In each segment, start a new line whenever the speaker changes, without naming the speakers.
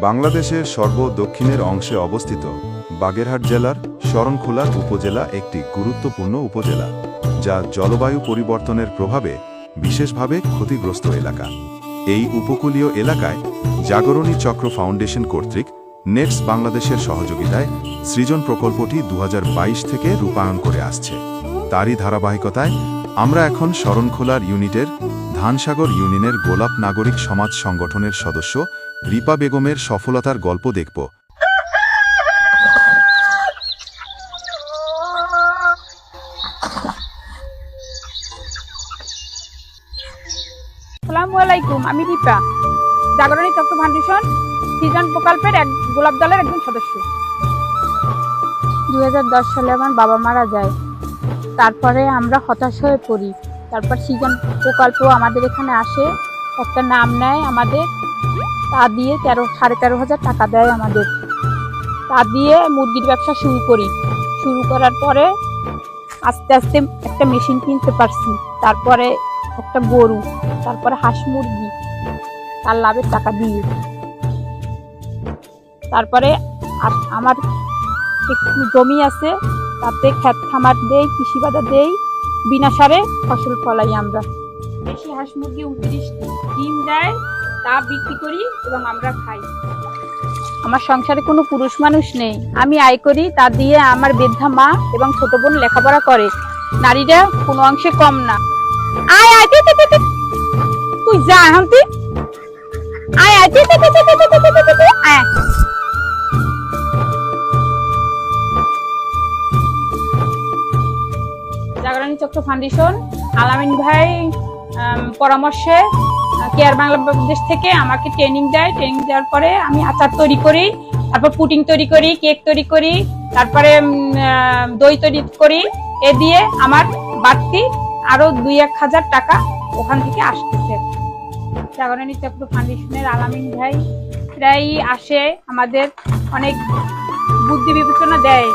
বাংলাদেশের সর্ব-দক্ষিণের অংশে অবস্থিত বাগেরহাট জেলার শরণখোলা উপজেলা একটি গুরুত্বপূর্ণ উপজেলা, যা জলবায়ু পরিবর্তনের প্রভাবে বিশেষভাবে ক্ষতিগ্রস্ত এলাকা। এই উপকূলীয় এলাকায় জাগরণী চক্র ফাউন্ডেশন কর্তৃক নেটস বাংলাদেশের সহযোগিতায় সৃজন প্রকল্পটি 2022 থেকে রূপায়ণ করে আসছে। তারই ধারাবাহিকতায় আমরা এখন শরণখোলার ইউনিটের ধানসাগর ইউনিয়নের গোলাপ নাগরিক সমাজ সংগঠনের সদস্য রিপা বেগমের সফলতার গল্প দেখব।
আসসালামু আলাইকুম, আমি রিপা, জাগরণী চক্র ফাউন্ডেশন সৃজন প্রকল্পের গোলাপ দলের একজন সদস্য। 2010 সালে আমার বাবা মারা যায়। তারপরে আমরা হতাশ হয়ে পড়ি। তারপর সৃজন প্রকল্প আমাদের এখানে আসে, একটা নাম নেয় আমাদের, তা দিয়ে 13,500 টাকা দেয় আমাদের। তা দিয়ে মুরগির ব্যবসা শুরু করার পরে আস্তে আস্তে একটা মেশিন কিনতে পারছি, তারপরে একটা গরু, তারপরে হাঁস মুরগি, তার লাভের টাকা দিয়ে তারপরে আমার একটু জমি আছে, তাতে ক্ষেত খামার দেই, কৃষি বাজার দেই, বিনা সারে ফসল ফলাই। আমরা বেশি হাঁস মুরগি 29 ডিম দেয়, তা বিক্রি করি এবং আমরা খাই। আমার সংসারে কোনো পুরুষ মানুষ নেই, আমি আয় করি, তা দিয়ে আমার বৃদ্ধা মা এবং ছোট বোন লেখাপড়া করে। নারীরা কোনো অংশে কম না। আয় আয় তুই যা এখন, তুই আয় আয় আয়। জাগরণী চক্র ফাউন্ডেশন আলামিন ভাই পরামর্শে কেয়ার বাংলাদেশ থেকে আমাকে ট্রেনিং দেয়। ট্রেনিং দেওয়ার পরে আমি আচার তৈরি করি, তারপর পুডিং তৈরি করি, কেক তৈরি করি, তারপরে দই তৈরি করি। এ দিয়ে আমার বাড়তি আরো 2-1 হাজার টাকা ওখান থেকে আসতেছে। জাগরণী চক্র ফাউন্ডেশনের আলামিন ভাই প্রায় আসে, আমাদের অনেক বুদ্ধি বিবেচনা দেয়।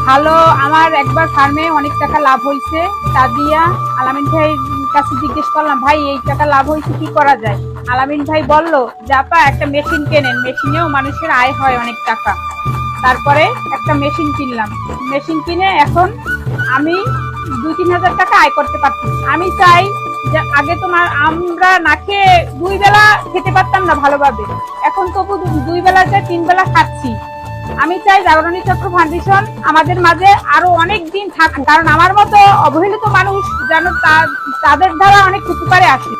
ভালো, আমার একবার ফার্মে অনেক টাকা লাভ হয়েছে, তা দিয়া আলামিন ভাইয়ের কাছে জিজ্ঞেস করলাম, ভাই এই টাকা লাভ হয়েছে, কি করা যায়? আলামিন ভাই বলল, জাপা একটা মেশিন কেনেন, মেশিনেও মানুষের আয় হয় অনেক টাকা। তারপরে একটা মেশিন কিনলাম, মেশিন কিনে এখন আমি 2-3 হাজার টাকা আয় করতে পারছি। আমি চাই যে আগে আমরা না খেয়ে 2 বেলা খেতে পারতাম না ভালোভাবে, এখন তবু 2 বেলা 3 বেলা খাচ্ছি। আমি চাই জাগরণী চক্র ফাউন্ডেশন আমাদের মাঝে আরো অনেক দিন থাকুক, কারণ আমার মতো অবহেলিত মানুষ যেন তাদের দ্বারা অনেক উপকারে আসে।